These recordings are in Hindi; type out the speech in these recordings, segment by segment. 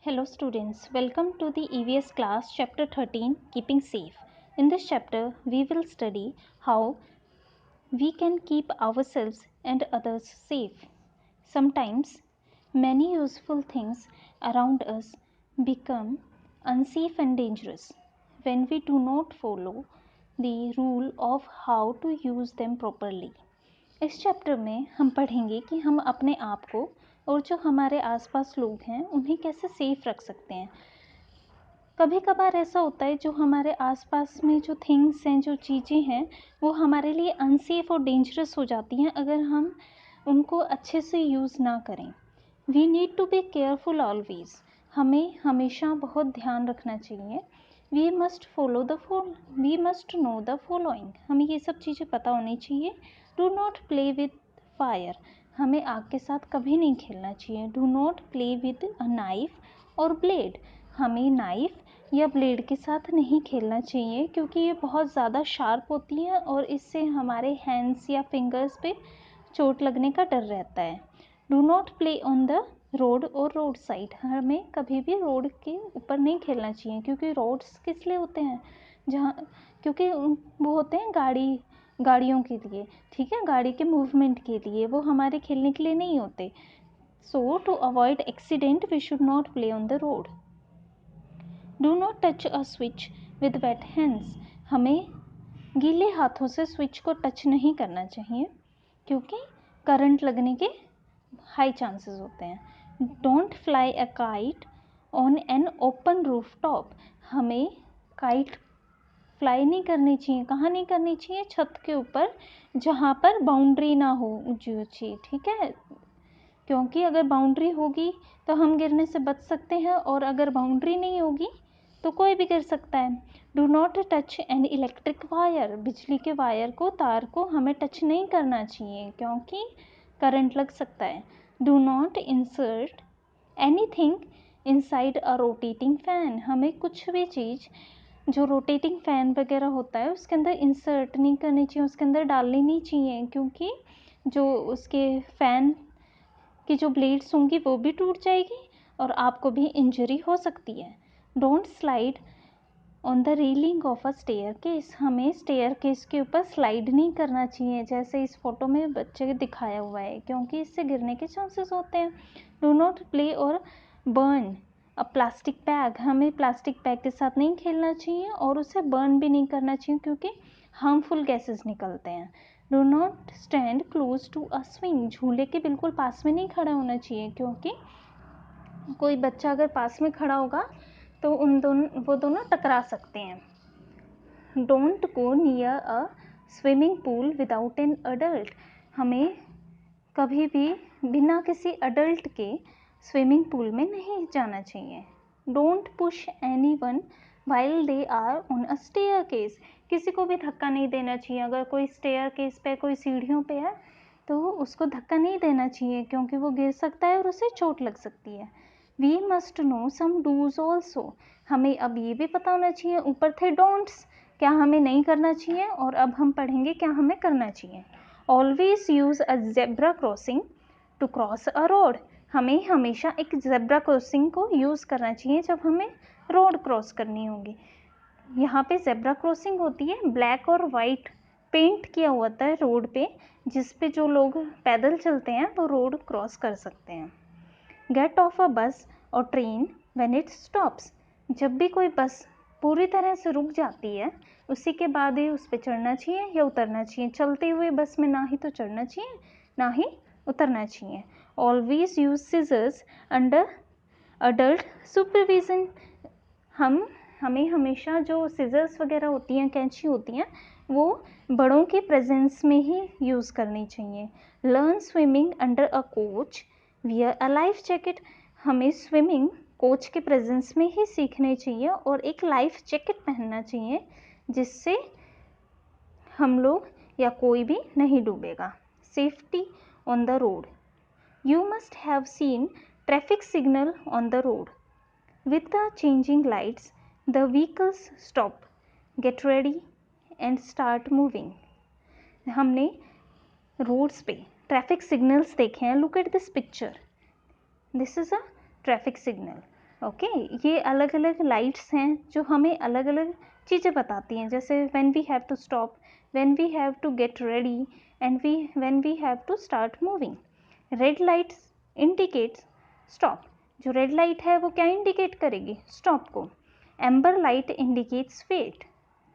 Hello students, welcome to the EVS class chapter 13 Keeping Safe. In this chapter, we will study how we can keep ourselves and others safe. Sometimes many useful things around us become unsafe and dangerous when we do not follow the rule of how to use them properly. इस चैप्टर में हम पढ़ेंगे कि हम अपने आप को और जो हमारे आसपास लोग हैं उन्हें कैसे सेफ रख सकते हैं। कभी कभार ऐसा होता है जो हमारे आसपास में जो थिंग्स हैं, जो चीज़ें हैं, वो हमारे लिए अनसेफ और डेंजरस हो जाती हैं अगर हम उनको अच्छे से यूज़ ना करें। We need to be careful always. हमें हमेशा बहुत ध्यान रखना चाहिए। We must know the following. हमें ये सब चीज़ें पता होनी चाहिए। Do not play with fire. हमें आग के साथ कभी नहीं खेलना चाहिए। Do not play with a knife और ब्लेड। हमें नाइफ या ब्लेड के साथ नहीं खेलना चाहिए क्योंकि ये बहुत ज़्यादा शार्प होती है और इससे हमारे हैंड्स या फिंगर्स पे चोट लगने का डर रहता है। Do not play on the road और रोड साइड। हमें कभी भी रोड के ऊपर नहीं खेलना चाहिए क्योंकि रोड्स किस लिए होते हैं, क्योंकि वो होते हैं गाड़ियों के लिए, ठीक है, गाड़ी के मूवमेंट के लिए, वो हमारे खेलने के लिए नहीं होते। So to avoid accident we should not play on the road. Do not touch a switch with wet hands. हमें गीले हाथों से स्विच को टच नहीं करना चाहिए क्योंकि करंट लगने के हाई चांसेस होते हैं। Don't fly a kite on an open roof top. हमें काइट फ्लाई नहीं करनी चाहिए। कहाँ नहीं करनी चाहिए? छत के ऊपर, जहाँ पर बाउंड्री ना हो ऊंची ऊंची, ठीक है, क्योंकि अगर बाउंड्री होगी तो हम गिरने से बच सकते हैं और अगर बाउंड्री नहीं होगी तो कोई भी गिर सकता है। Do not touch an electric wire. बिजली के वायर को, तार को हमें टच नहीं करना चाहिए क्योंकि करंट लग सकता है। Do not insert anything inside a rotating fan. हमें कुछ भी चीज़ जो रोटेटिंग फ़ैन वगैरह होता है उसके अंदर इंसर्ट नहीं करनी चाहिए, उसके अंदर डालनी नहीं चाहिए क्योंकि जो उसके फ़ैन की जो ब्लेड्स होंगी वो भी टूट जाएगी और आपको भी इंजरी हो सकती है। Don't slide on the railing of a staircase. हमें स्टेयर केस के ऊपर स्लाइड नहीं करना चाहिए जैसे इस फोटो में बच्चे दिखाया हुआ है क्योंकि इससे गिरने के चांसेस होते हैं। डू नॉट प्ले और बर्न अ प्लास्टिक बैग। हमें प्लास्टिक बैग के साथ नहीं खेलना चाहिए और उसे बर्न भी नहीं करना चाहिए क्योंकि हार्मफुल गैसेस निकलते हैं। Do not stand close to a swing. झूले के बिल्कुल पास में नहीं खड़ा होना चाहिए क्योंकि कोई बच्चा अगर पास में खड़ा होगा तो वो दोनों टकरा सकते हैं। Don't go near a swimming pool without an adult. हमें कभी भी बिना किसी अडल्ट के स्विमिंग पूल में नहीं जाना चाहिए। Don't push anyone while they are on a staircase. किसी को भी धक्का नहीं देना चाहिए। अगर कोई स्टेयर केस पे, कोई सीढ़ियों पे है तो उसको धक्का नहीं देना चाहिए क्योंकि वो गिर सकता है और उसे चोट लग सकती है। We must know some dos also. हमें अब ये भी पता होना चाहिए, ऊपर थे डोंट्स, क्या हमें नहीं करना चाहिए, और अब हम पढ़ेंगे क्या हमें करना चाहिए। Always use a zebra crossing to cross a road. हमें हमेशा एक जेब्रा क्रॉसिंग को यूज़ करना चाहिए जब हमें रोड क्रॉस करनी होगी। यहाँ पे जेब्रा क्रॉसिंग होती है, ब्लैक और वाइट पेंट किया हुआ होता है रोड पे, जिस पे जो लोग पैदल चलते हैं वो रोड क्रॉस कर सकते हैं। गेट ऑफ अ बस और ट्रेन व्हेन इट स्टॉप्स। जब भी कोई बस पूरी तरह से रुक जाती है उसी के बाद ही उस पर चढ़ना चाहिए या उतरना चाहिए। चलते हुए बस में ना ही तो चढ़ना चाहिए ना ही उतरना चाहिए। Always use scissors under adult supervision. हमें हमेशा जो सीजर्स वगैरह होती हैं, कैंची होती हैं, वो बड़ों के प्रेजेंस में ही यूज़ करनी चाहिए। Learn swimming under a coach, wear a life jacket. हमें स्विमिंग कोच के प्रेजेंस में ही सीखनी चाहिए और एक लाइफ जैकेट पहनना चाहिए जिससे हम लोग या कोई भी नहीं डूबेगा। Safety on the road. You must have seen traffic signal on the road. With the changing lights, the vehicles stop, get ready and start moving. हमने रोड्स पे ट्रैफिक सिग्नल्स देखे हैं। Look at this picture, this is a traffic signal. Okay ये अलग अलग लाइट्स हैं जो हमें अलग अलग चीज़ें बताती हैं, जैसे when we have to stop, when we have to get ready and when we have to start moving. Red lights indicates stop, जो रेड लाइट है वो क्या इंडिकेट करेगी? स्टॉप को। एम्बर लाइट इंडिकेट्स वेट,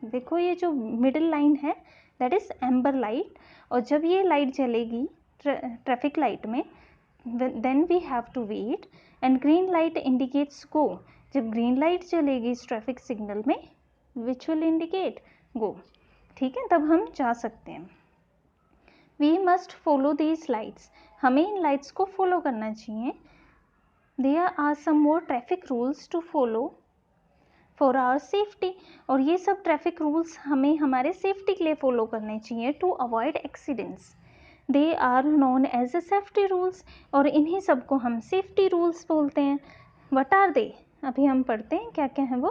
देखो ये जो मिडिल लाइन है दैट इज एम्बर लाइट, और जब ये लाइट जलेगी ट्रैफिक लाइट में then we have to wait. And green light indicates go, जब ग्रीन लाइट चलेगी इस ट्रैफिक सिग्नल में विच विल इंडिकेट गो, ठीक है, तब हम जा सकते हैं। We must follow these lights, हमें इन लाइट्स को फॉलो करना चाहिए। There are some more traffic rules to follow for our safety, और ये सब ट्रैफिक रूल्स हमें हमारे सेफ्टी के लिए फॉलो करने चाहिए to avoid accidents. They are known as a safety rules, और इन्हीं सब को हम सेफ्टी रूल्स बोलते हैं। वट आर दे, अभी हम पढ़ते हैं क्या क्या है वो।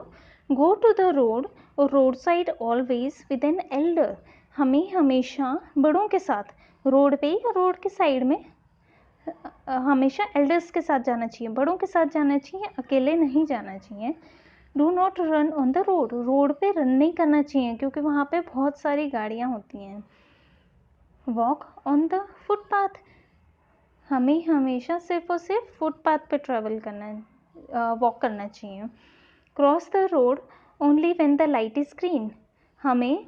गो टू द रोड, और road side always with an elder, हमें हमेशा बड़ों के साथ रोड पे या रोड के साइड में हमेशा एल्डर्स के साथ जाना चाहिए, बड़ों के साथ जाना चाहिए, अकेले नहीं जाना चाहिए। Do not run on the road, road पे रन नहीं करना चाहिए क्योंकि वहाँ पे बहुत सारी गाड़ियाँ होती हैं। वॉक ऑन द फुटपाथ, हमें हमेशा सिर्फ और सिर्फ फुटपाथ पे ट्रैवल करना है, वॉक करना चाहिए। Cross the road only when the light is green, हमें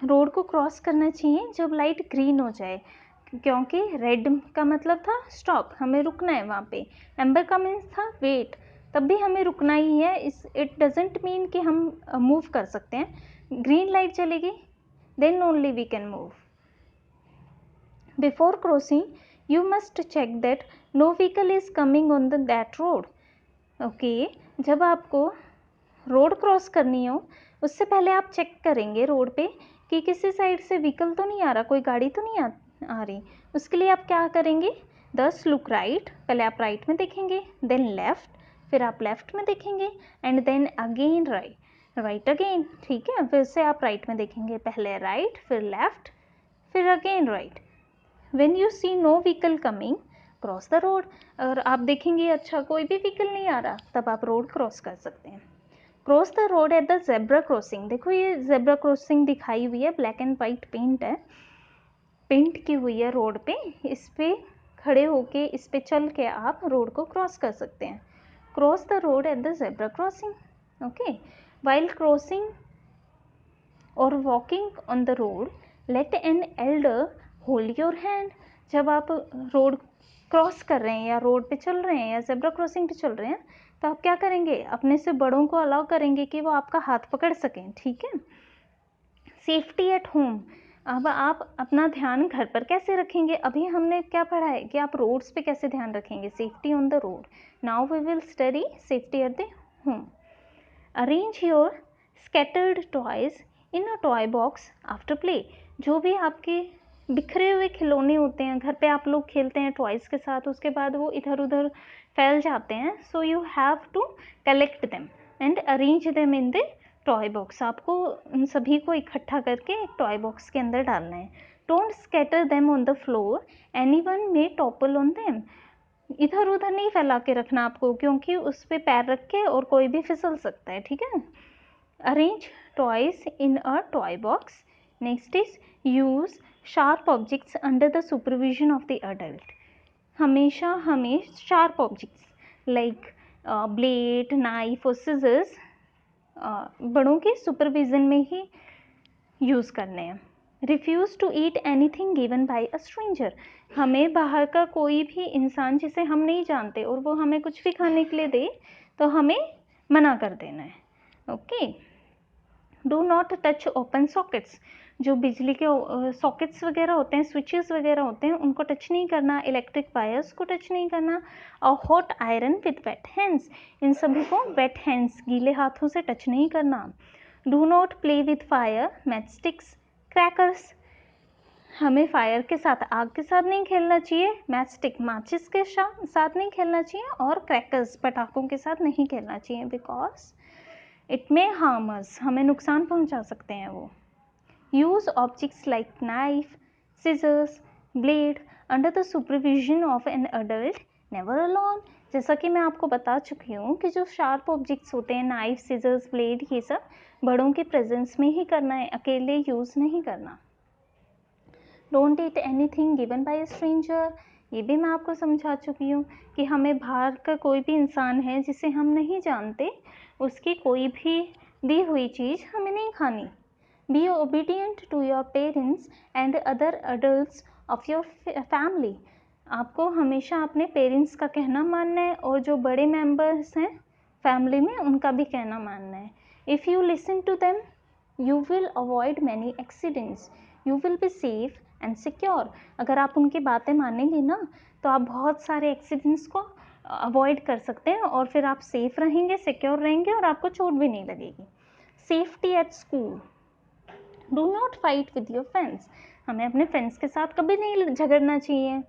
रोड को क्रॉस करना चाहिए जब लाइट ग्रीन हो जाए, क्योंकि रेड का मतलब था स्टॉप, हमें रुकना है वहाँ पे। एम्बर का मीन्स था वेट, तब भी हमें रुकना ही है। इट डजेंट मीन कि हम मूव कर सकते हैं। ग्रीन लाइट चलेगी then only we can move. Before crossing you must check that no vehicle is coming on that road. Okay, जब आपको रोड क्रॉस करनी हो उससे पहले आप चेक करेंगे रोड पे कि किसी साइड से व्हीकल तो नहीं आ रहा, कोई गाड़ी तो नहीं आ रही। उसके लिए आप क्या करेंगे? दस लुक राइट, पहले आप राइट में देखेंगे, देन लेफ्ट, फिर आप लेफ्ट में देखेंगे, and then again right, right again, ठीक है, फिर से आप राइट में देखेंगे, पहले राइट फिर लेफ्ट फिर again right. When you see no vehicle coming cross the road, अगर आप देखेंगे अच्छा कोई भी व्हीकल नहीं आ रहा तब आप रोड क्रॉस कर सकते हैं। Cross the road at the zebra crossing, देखो ये जेब्रा क्रॉसिंग दिखाई हुई है, ब्लैक एंड वाइट पेंट है, पेंट की हुई है रोड पे, इस पे खड़े होके इस पे चल के आप रोड को क्रॉस कर सकते हैं। Cross the road at the zebra crossing, okay. While crossing और walking on the road let an elder hold your hand, जब आप रोड क्रॉस कर रहे हैं या रोड पे चल रहे हैं या जेब्रा क्रॉसिंग पे चल रहे हैं तो आप क्या करेंगे? अपने से बड़ों को अलाउ करेंगे कि वो आपका हाथ पकड़ सकें, ठीक है। सेफ्टी एट होम, अब आप अपना ध्यान घर पर कैसे रखेंगे? अभी हमने क्या पढ़ा है कि आप रोड्स पे कैसे ध्यान रखेंगे, safety on the road. Now we will study safety at the home. Arrange your scattered toys in a toy box after play, जो भी आपके बिखरे हुए खिलौने होते हैं घर पे, आप लोग खेलते हैं टॉयज़ के साथ, उसके बाद वो इधर उधर फैल जाते हैं, so you have to collect them and arrange them in the toy box, आपको उन सभी को इकट्ठा करके एक टॉय बॉक्स के अंदर डालना है। Don't scatter them on the floor, anyone may topple on them, इधर उधर नहीं फैला के रखना आपको, क्योंकि उस पर पैर रख के और कोई भी फिसल सकता है, ठीक है। Arrange toys in a toy box. Next is use sharp objects under the supervision of the adult, हमेशा हमें sharp objects like blade, knife और सिजर्स बड़ों के सुपरविजन में ही यूज़ करने हैं। Refuse to eat anything given by a stranger, हमें बाहर का कोई भी इंसान जिसे हम नहीं जानते और वो हमें कुछ भी खाने के लिए दे तो हमें मना कर देना है, okay. Do not touch open sockets, जो बिजली के सॉकेट्स वगैरह होते हैं, स्विचेस वगैरह होते हैं, उनको टच नहीं करना, इलेक्ट्रिक वायर्स को टच नहीं करना, और hot iron with wet hands, इन सभी को वेट हैंड्स, गीले हाथों से टच नहीं करना। Do not play with fire, match sticks, crackers, हमें फायर के साथ, आग के साथ नहीं खेलना चाहिए, मैच स्टिक माचिस के साथ नहीं खेलना चाहिए, और क्रैकर्स पटाखों के साथ नहीं खेलना चाहिए, because it may harm us, हमें नुकसान पहुंचा सकते हैं वो। Use objects like knife, scissors, blade under the supervision of an adult, never alone, जैसा कि मैं आपको बता चुकी हूँ कि जो शार्प ऑब्जेक्ट्स होते हैं, नाइफ, सीजर्स, ब्लेड, ये सब बड़ों के प्रेजेंस में ही करना है, अकेले यूज़ नहीं करना। Don't eat anything given by a stranger, ये भी मैं आपको समझा चुकी हूँ कि हमें बाहर का कोई भी इंसान है जिसे हम नहीं जानते, उसकी कोई भी दी हुई चीज़ हमें नहीं खानी। Be obedient to your parents and other adults of your family, आपको हमेशा अपने पेरेंट्स का कहना मानना है और जो बड़े मेंबर्स हैं फैमिली में उनका भी कहना मानना है। If you listen to them you will avoid many accidents, you will be safe and secure. अगर आप उनकी बातें मानेंगे ना तो आप बहुत सारे एक्सीडेंट्स को अवॉइड कर सकते हैं और फिर आप सेफ रहेंगे, सिक्योर रहेंगे और आपको चोट भी नहीं लगेगी। Safety at school, do not fight with your friends, हमें अपने फ्रेंड्स के साथ कभी नहीं झगड़ना चाहिए।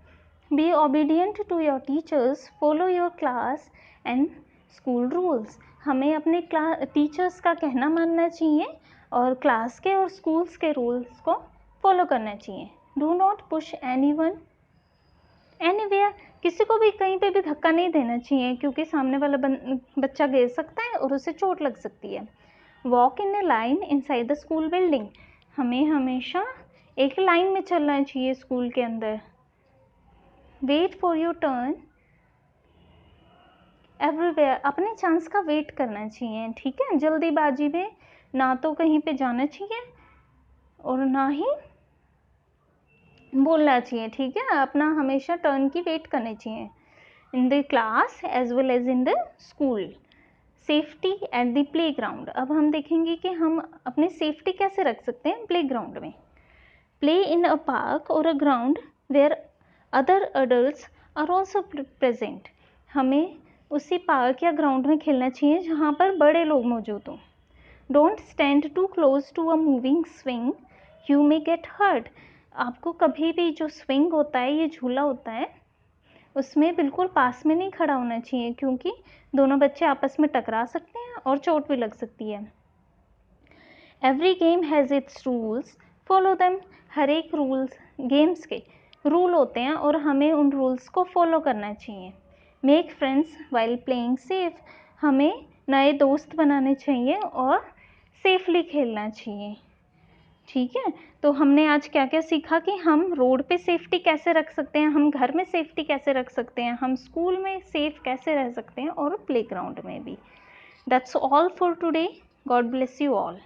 Be obedient to your teachers, follow your class and school rules, हमें अपने टीचर्स का कहना मानना चाहिए और क्लास के और स्कूल्स के रूल्स को फॉलो करना चाहिए। Do not push anyone anywhere, किसी को भी कहीं पे भी धक्का नहीं देना चाहिए क्योंकि सामने वाला बच्चा गिर सकता है और उसे चोट लग सकती है। Walk in A line inside the school building, हमें हमेशा एक लाइन में चलना चाहिए स्कूल के अंदर। Wait for your turn everywhere, अपने चांस का वेट करना चाहिए, ठीक है। जल्दीबाजी में ना तो कहीं पे जाना चाहिए और ना ही बोलना चाहिए, ठीक है। अपना हमेशा टर्न की वेट करनी चाहिए in the class as well as in the school. Safety at the playground, अब हम देखेंगे कि हम अपनी सेफ्टी कैसे रख सकते हैं प्ले ग्राउंड में। प्ले इन अ पार्क और a ground where other adults are also present, हमें उसी पार्क या ग्राउंड में खेलना चाहिए जहाँ पर बड़े लोग मौजूद हों। Don't stand too close to a moving swing, you may get hurt, आपको कभी भी जो स्विंग होता है, ये झूला होता है, उसमें बिल्कुल पास में नहीं खड़ा होना चाहिए क्योंकि दोनों बच्चे आपस में टकरा सकते हैं और चोट भी लग सकती है। Every game has its rules, follow them, हर एक रूल्स गेम्स के रूल होते हैं और हमें उन रूल्स को फॉलो करना चाहिए। Make friends while playing safe, हमें नए दोस्त बनाने चाहिए और सेफली खेलना चाहिए, ठीक है। तो हमने आज क्या क्या सीखा कि हम रोड पे सेफ्टी कैसे रख सकते हैं, हम घर में सेफ्टी कैसे रख सकते हैं, हम स्कूल में सेफ कैसे रह सकते हैं और प्लेग्राउंड में भी। That's all for today, God bless you all.